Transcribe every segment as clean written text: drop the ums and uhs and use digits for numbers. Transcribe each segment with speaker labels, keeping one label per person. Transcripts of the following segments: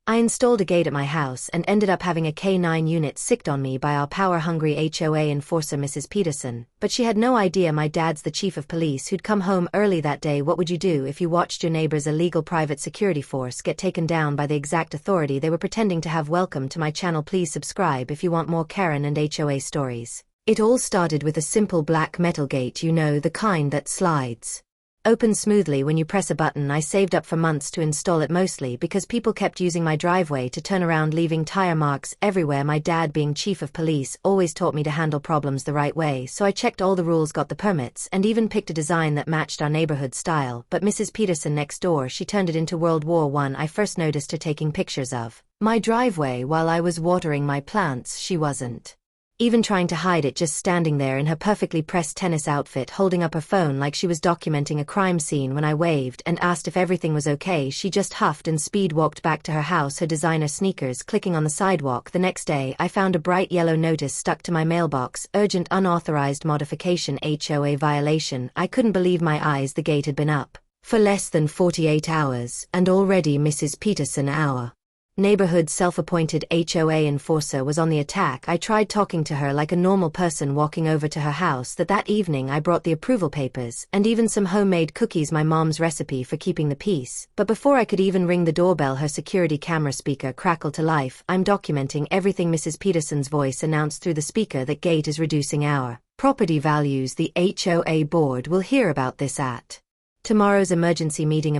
Speaker 1: I installed a gate at my house and ended up having a K-9 unit sicked on me by our power-hungry HOA enforcer Mrs. Peterson, but she had no idea my dad's the chief of police who'd come home early that day. What would you do if you watched your neighbor's illegal private security force get taken down by the exact authority they were pretending to have? Welcome to my channel. Please subscribe if you want more Karen and HOA stories. It all started with a simple black metal gate, you know, the kind that slides open smoothly when you press a button. I saved up for months to install it, mostly because people kept using my driveway to turn around, leaving tire marks everywhere. My dad, being chief of police, always taught me to handle problems the right way, so I checked all the rules, got the permits, and even picked a design that matched our neighborhood style. But Mrs. Peterson next door, she turned it into World War I. I first noticed her taking pictures of my driveway while I was watering my plants. She wasn't even trying to hide it, just standing there in her perfectly pressed tennis outfit, holding up her phone like she was documenting a crime scene. When I waved and asked if everything was okay, she just huffed and speed walked back to her house, her designer sneakers clicking on the sidewalk. The next day, I found a bright yellow notice stuck to my mailbox: urgent unauthorized modification, HOA violation. I couldn't believe my eyes. The gate had been up for less than 48 hours, and already Mrs. Peterson, our neighborhood self-appointed HOA enforcer, was on the attack. I tried talking to her like a normal person, walking over to her house. That evening I brought the approval papers and even some homemade cookies, my mom's recipe for keeping the peace. But before I could even ring the doorbell, her security camera speaker crackled to life. I'm documenting everything. Mrs. Peterson's voice announced through the speaker that gate is reducing our property values. The HOA board will hear about this at tomorrow's emergency meeting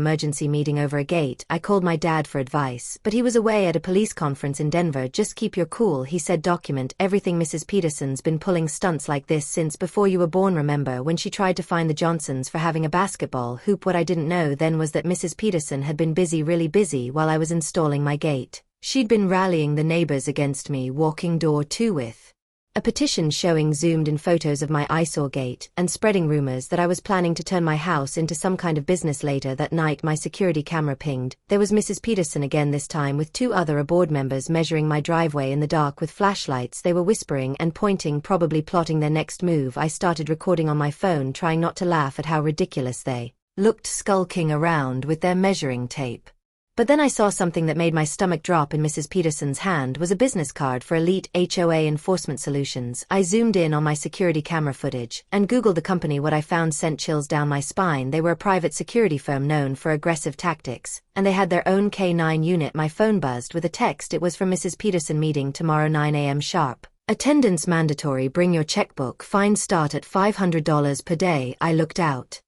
Speaker 1: over a gate. I called my dad for advice, but he was away at a police conference in Denver. Just keep your cool, he said. Document everything. Mrs. Peterson's been pulling stunts like this since before you were born. Remember when she tried to fine the Johnsons for having a basketball hoop? What I didn't know then was that Mrs. Peterson had been busy, really busy, while I was installing my gate. She'd been rallying the neighbors against me, walking door to with a petition showing zoomed-in photos of my eyesore gate, and spreading rumors that I was planning to turn my house into some kind of business. Later that night, my security camera pinged. There was Mrs. Peterson again, this time with two other board members, measuring my driveway in the dark with flashlights. They were whispering and pointing, probably plotting their next move. I started recording on my phone, trying not to laugh at how ridiculous they looked, skulking around with their measuring tape. But then I saw something that made my stomach drop. In Mrs. Peterson's hand was a business card for Elite HOA Enforcement Solutions. I zoomed in on my security camera footage and Googled the company. What I found sent chills down my spine. They were a private security firm known for aggressive tactics, and they had their own K-9 unit. My phone buzzed with a text. It was from Mrs. Peterson: meeting tomorrow 9 a.m. sharp. Attendance mandatory. Bring your checkbook. Fine start at $500 per day. I looked out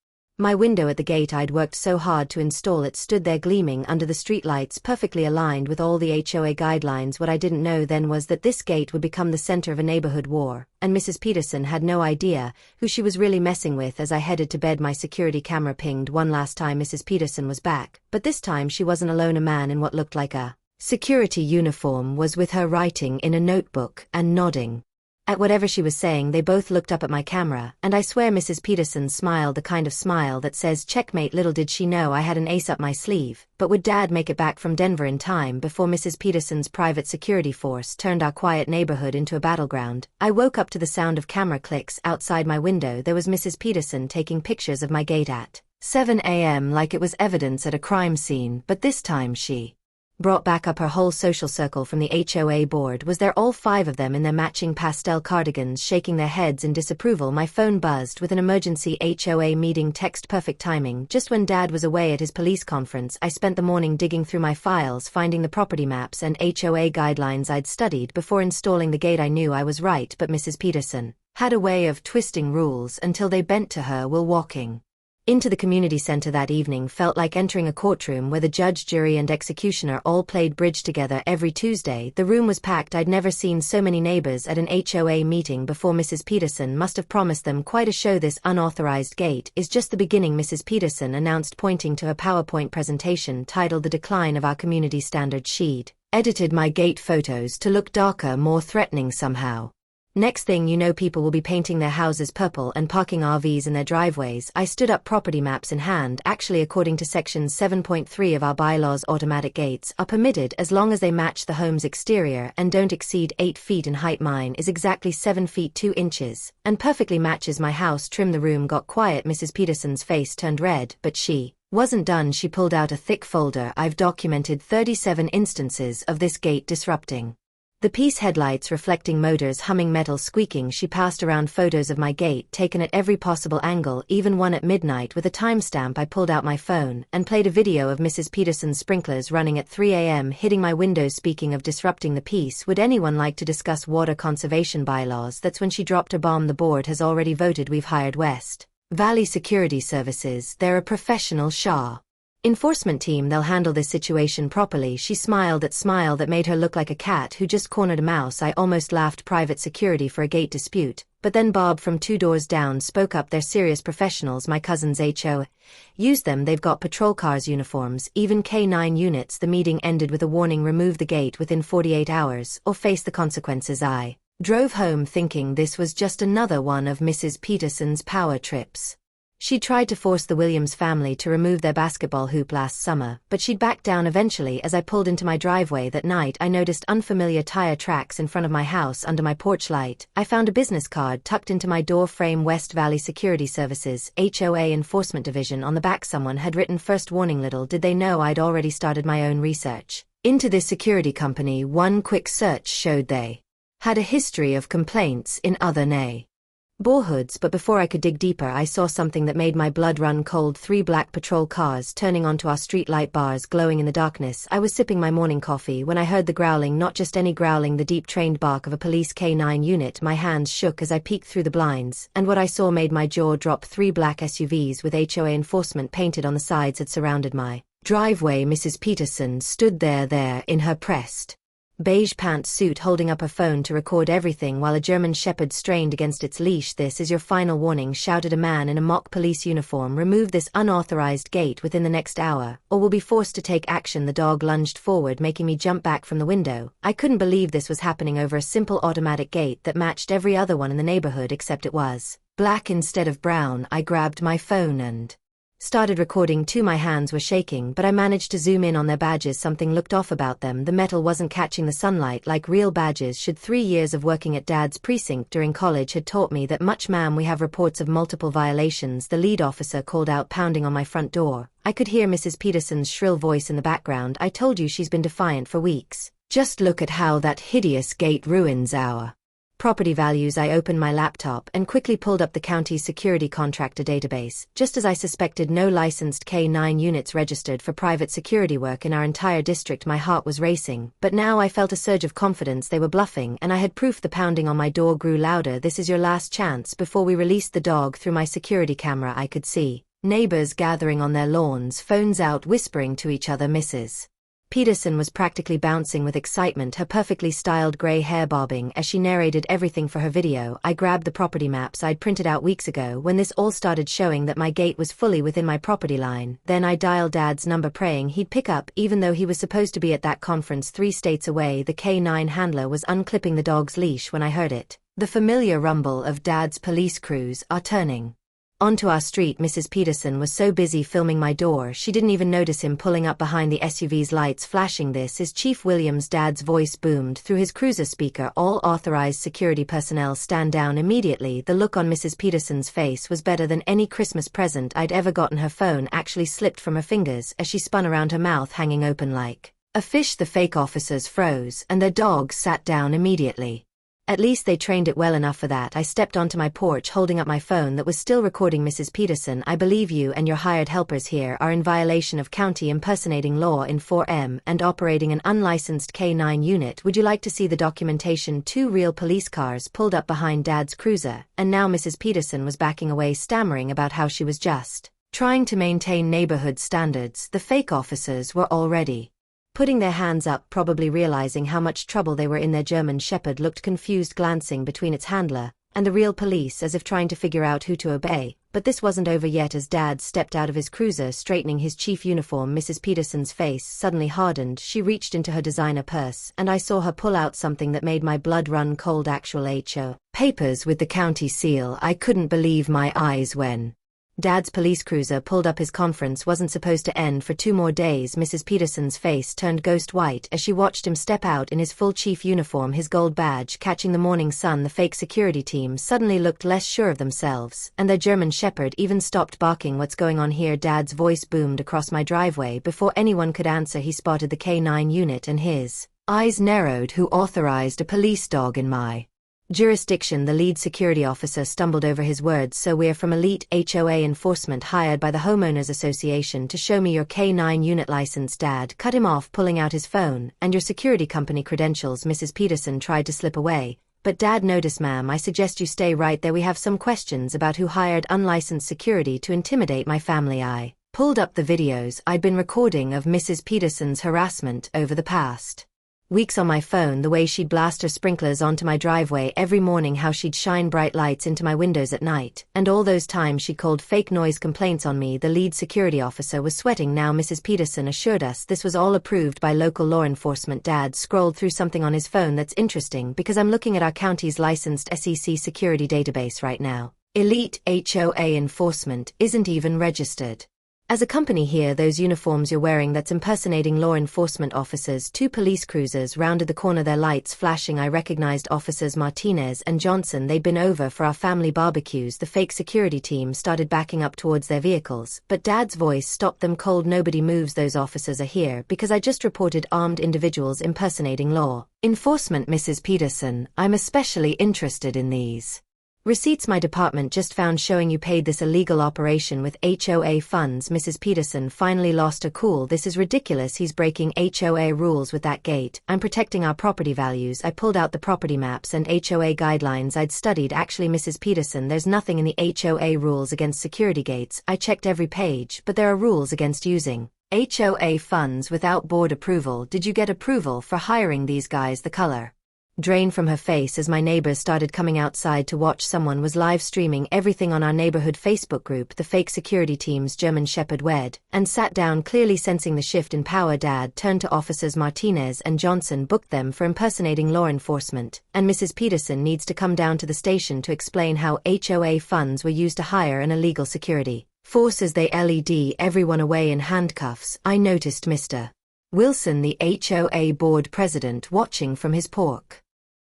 Speaker 1: my window at the gate I'd worked so hard to install. It stood there gleaming under the streetlights, perfectly aligned with all the HOA guidelines. What I didn't know then was that this gate would become the center of a neighborhood war, and Mrs. Peterson had no idea who she was really messing with. As I headed to bed, my security camera pinged one last time. Mrs. Peterson was back, but this time she wasn't alone. A man in what looked like a security uniform was with her, writing in a notebook and nodding at whatever she was saying. They both looked up at my camera, and I swear Mrs. Peterson smiled, the kind of smile that says checkmate. Little did she know I had an ace up my sleeve. But would Dad make it back from Denver in time before Mrs. Peterson's private security force turned our quiet neighborhood into a battleground? I woke up to the sound of camera clicks outside my window. There was Mrs. Peterson taking pictures of my gate at 7 a.m. like it was evidence at a crime scene. But this time she brought back up her whole social circle from the HOA board. Was there all five of them in their matching pastel cardigans, shaking their heads in disapproval. My phone buzzed with an emergency HOA meeting text. Perfect timing. Just when Dad was away at his police conference, I spent the morning digging through my files, finding the property maps and HOA guidelines I'd studied before installing the gate. I knew I was right, but Mrs. Peterson had a way of twisting rules until they bent to her will. Walking into the community center that evening felt like entering a courtroom where the judge, jury, and executioner all played bridge together. Every Tuesday, the room was packed. I'd never seen so many neighbors at an HOA meeting before. Mrs. Peterson must have promised them quite a show. This unauthorized gate is just the beginning, Mrs. Peterson announced, pointing to her PowerPoint presentation titled The Decline of Our Community Standards. She'd edited my gate photos to look darker, more threatening somehow. Next thing you know, people will be painting their houses purple and parking RVs in their driveways. I stood up, property maps in hand. Actually, according to Section 7.3 of our bylaws, automatic gates are permitted as long as they match the home's exterior and don't exceed 8 feet in height. Mine is exactly 7 feet 2 inches and perfectly matches my house trim. The room got quiet. Mrs. Peterson's face turned red, but she Wasn't done, she pulled out a thick folder. I've documented 37 instances of this gate disrupting. The piece headlights reflecting motors humming, metal squeaking. She passed around photos of my gate taken at every possible angle, even one at midnight with a timestamp. I pulled out my phone and played a video of Mrs. Peterson's sprinklers running at 3 a.m. hitting my windows. Speaking of disrupting the peace, would anyone like to discuss water conservation bylaws? That's when she dropped a bomb. The board has already voted. We've hired West Valley Security Services. They're a professional HOA enforcement team. They'll handle this situation properly. She smiled that smile that made her look like a cat who just cornered a mouse. I almost laughed. Private security for a gate dispute. But then Bob from 2 doors down spoke up. They're serious professionals. My cousin's HOA used them. They've got patrol cars, uniforms, even K-9 units. The meeting ended with a warning: remove the gate within 48 hours or face the consequences. I drove home thinking this was just another one of Mrs. Peterson's power trips. She tried to force the Williams family to remove their basketball hoop last summer, but she'd backed down eventually. As I pulled into my driveway that night, I noticed unfamiliar tire tracks in front of my house. Under my porch light, I found a business card tucked into my door frame: West Valley Security Services, HOA Enforcement Division. On the back someone had written, "First warning." Little did they know I'd already started my own research into this security company. One quick search showed they had a history of complaints in other neighborhoods, but before I could dig deeper, I saw something that made my blood run cold. 3 black patrol cars turning onto our street, light bars glowing in the darkness. I was sipping my morning coffee when I heard the growling. Not just any growling, the deep trained bark of a police K-9 unit. My hands shook as I peeked through the blinds, and what I saw made my jaw drop. 3 black SUVs with HOA enforcement painted on the sides had surrounded my driveway. Mrs. Peterson stood there in her pressed beige pantsuit, holding up her phone to record everything while a German shepherd strained against its leash. "This is your final warning," shouted a man in a mock police uniform. "Remove this unauthorized gate within the next hour, or we'll be forced to take action." The dog lunged forward, making me jump back from the window. I couldn't believe this was happening over a simple automatic gate that matched every other one in the neighborhood, except it was black instead of brown. I grabbed my phone and started recording too. My hands were shaking, but I managed to zoom in on their badges. Something looked off about them. The metal wasn't catching the sunlight like real badges should. 3 years of working at Dad's precinct during college had taught me that much. "Ma'am, we have reports of multiple violations," the lead officer called out, pounding on my front door. I could hear Mrs. Peterson's shrill voice in the background. "I told you she's been defiant for weeks. Just look at how that hideous gate ruins our property values." I opened my laptop and quickly pulled up the county's security contractor database. Just as I suspected, no licensed K-9 units registered for private security work in our entire district. My heart was racing, but now I felt a surge of confidence. They were bluffing, and I had proof. The pounding on my door grew louder. "This is your last chance before we release the dog." Through my security camera I could see neighbors gathering on their lawns, phones out, whispering to each other. Mrs. Peterson was practically bouncing with excitement, her perfectly styled gray hair bobbing as she narrated everything for her video. I grabbed the property maps I'd printed out weeks ago when this all started, showing that my gate was fully within my property line. Then I dialed Dad's number, praying he'd pick up, even though he was supposed to be at that conference 3 states away. The K-9 handler was unclipping the dog's leash when I heard it. The familiar rumble of Dad's police crews are turning onto our street. Mrs. Peterson was so busy filming my door she didn't even notice him pulling up behind the SUV's lights flashing. "This is Chief Williams." Dad's voice boomed through his cruiser speaker. "All authorized security personnel stand down immediately." The look on Mrs. Peterson's face was better than any Christmas present I'd ever gotten. Her phone actually slipped from her fingers as she spun around, her mouth hanging open like a fish. The fake officers froze and their dogs sat down immediately. At least they trained it well enough for that. I stepped onto my porch holding up my phone that was still recording. "Mrs. Peterson, I believe you and your hired helpers here are in violation of county impersonating law in 4M and operating an unlicensed K-9 unit. Would you like to see the documentation?" 2 real police cars pulled up behind Dad's cruiser, and now Mrs. Peterson was backing away, stammering about how she was just trying to maintain neighborhood standards. The fake officers were already putting their hands up, probably realizing how much trouble they were in. Their German shepherd looked confused, glancing between its handler and the real police as if trying to figure out who to obey. But this wasn't over yet. As Dad stepped out of his cruiser, straightening his chief uniform, Mrs. Peterson's face suddenly hardened. She reached into her designer purse, and I saw her pull out something that made my blood run cold. Actual HO papers with the county seal. I couldn't believe my eyes when Dad's police cruiser pulled up. His conference wasn't supposed to end for 2 more days. Mrs. Peterson's face turned ghost white as she watched him step out in his full chief uniform, his gold badge catching the morning sun. The fake security team suddenly looked less sure of themselves, and their German shepherd even stopped barking. "What's going on here?" Dad's voice boomed across my driveway. Before anyone could answer, he spotted the K-9 unit and his eyes narrowed. "Who authorized a police dog in my jurisdiction?" The lead security officer stumbled over his words. "So we're from elite HOA enforcement hired by the homeowners association to show me your K-9 unit license." Dad cut him off, pulling out his phone. "And your security company credentials." Mrs. Peterson tried to slip away, but Dad noticed. "Ma'am, I suggest you stay right there. We have some questions about who hired unlicensed security to intimidate my family." I pulled up the videos I'd been recording of Mrs. Peterson's harassment over the past weeks on my phone. The way she'd blast her sprinklers onto my driveway every morning, how she'd shine bright lights into my windows at night, and all those times she called fake noise complaints on me. The lead security officer was sweating now. Mrs. Peterson assured us this was all approved by local law enforcement. Dad scrolled through something on his phone. "That's interesting because I'm looking at our county's licensed SEC security database right now. Elite HOA enforcement isn't even registered as a company here. Those uniforms you're wearing, that's impersonating law enforcement officers." 2 police cruisers rounded the corner, their lights flashing. I recognized officers Martinez and Johnson. They'd been over for our family barbecues. The fake security team started backing up towards their vehicles, but Dad's voice stopped them cold. "Nobody moves. Those officers are here because I just reported armed individuals impersonating law enforcement. Mrs. Peterson, I'm especially interested in these receipts my department just found showing you paid this illegal operation with HOA funds." Mrs. Peterson finally lost her cool. "This is ridiculous. He's breaking HOA rules with that gate. I'm protecting our property values." I pulled out the property maps and HOA guidelines I'd studied. "Actually, Mrs. Peterson, there's nothing in the HOA rules against security gates. I checked every page, but there are rules against using HOA funds without board approval." "Did you get approval for hiring these guys?" The color drained from her face as my neighbors started coming outside to watch. Someone was live streaming everything on our neighborhood Facebook group. The fake security team's German shepherd wed and sat down, clearly sensing the shift in power. Dad turned to officers Martinez and Johnson. "Booked them for impersonating law enforcement, and Mrs. Peterson needs to come down to the station to explain how HOA funds were used to hire an illegal security force." As they led everyone away in handcuffs, I noticed Mr. Wilson, the HOA board president, watching from his porch.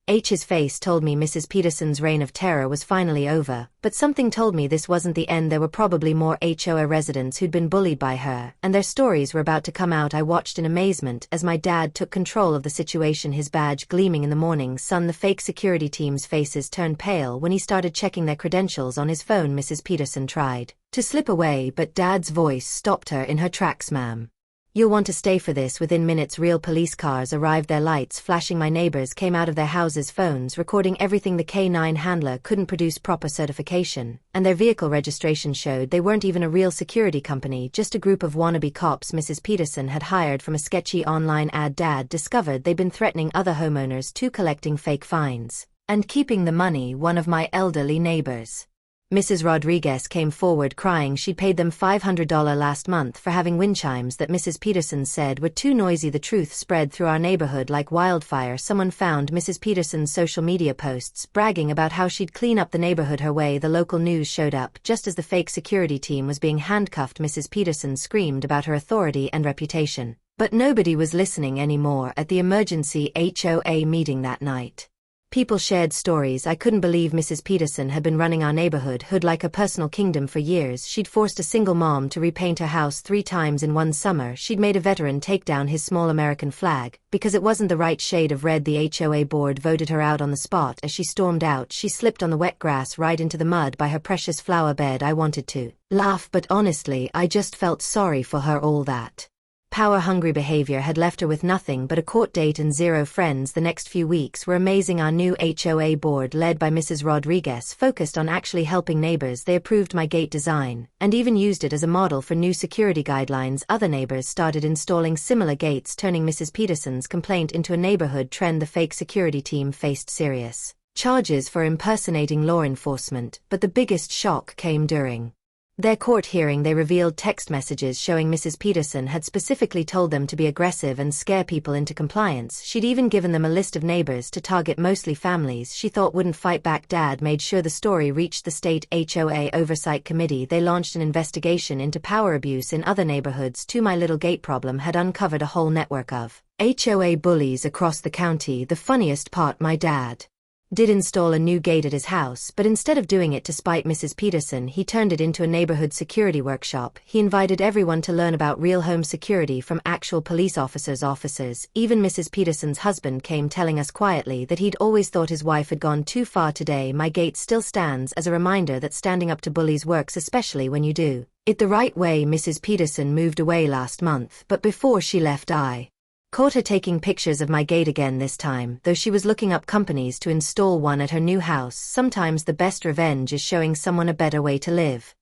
Speaker 1: His face told me Mrs. Peterson's reign of terror was finally over, but something told me this wasn't the end. There were probably more HOA residents who'd been bullied by her, and their stories were about to come out. I watched in amazement as my dad took control of the situation, his badge gleaming in the morning sun. The fake security team's faces turned pale when he started checking their credentials on his phone. Mrs. Peterson tried to slip away, but Dad's voice stopped her in her tracks. "Ma'am, you'll want to stay for this." Within minutes, real police cars arrived, their lights flashing. My neighbors came out of their houses, phones recording everything. The K-9 handler couldn't produce proper certification, and their vehicle registration showed they weren't even a real security company, just a group of wannabe cops Mrs. Peterson had hired from a sketchy online ad. Dad discovered they'd been threatening other homeowners too, collecting fake fines and keeping the money. One of my elderly neighbors, Mrs. Rodriguez, came forward crying she'd paid them $500 last month for having wind chimes that Mrs. Peterson said were too noisy. The truth spread through our neighborhood like wildfire. Someone found Mrs. Peterson's social media posts bragging about how she'd clean up the neighborhood her way. The local news showed up just as the fake security team was being handcuffed. Mrs. Peterson screamed about her authority and reputation, but nobody was listening anymore. At the emergency HOA meeting that night, people shared stories. I couldn't believe Mrs. Peterson had been running our neighborhood hood like a personal kingdom for years. She'd forced a single mom to repaint her house 3 times in one summer. She'd made a veteran take down his small American flag because it wasn't the right shade of red. The HOA board voted her out on the spot. As she stormed out, she slipped on the wet grass right into the mud by her precious flower bed. I wanted to laugh, but honestly, I just felt sorry for her. All that power-hungry behavior had left her with nothing but a court date and 0 friends. The next few weeks were amazing. Our new HOA board, led by Mrs. Rodriguez, focused on actually helping neighbors. They approved my gate design, and even used it as a model for new security guidelines. Other neighbors started installing similar gates, turning Mrs. Peterson's complaint into a neighborhood trend. The fake security team faced serious charges for impersonating law enforcement, but the biggest shock came during Their court hearing, they revealed text messages showing Mrs. Peterson had specifically told them to be aggressive and scare people into compliance. She'd even given them a list of neighbors to target, mostly families she thought wouldn't fight back. Dad made sure the story reached the state HOA Oversight Committee. They launched an investigation into power abuse in other neighborhoods too. My little gate problem had uncovered a whole network of HOA bullies across the county. The funniest part, my dad did install a new gate at his house, but instead of doing it to spite Mrs. Peterson, he turned it into a neighborhood security workshop. He invited everyone to learn about real home security from actual police officers. Even Mrs. Peterson's husband came, telling us quietly that he'd always thought his wife had gone too far. Today, my gate still stands as a reminder that standing up to bullies works, especially when you do it the right way. Mrs. Peterson moved away last month, but before she left, I caught her taking pictures of my gate again, this time, though she was looking up companies to install one at her new house. Sometimes the best revenge is showing someone a better way to live.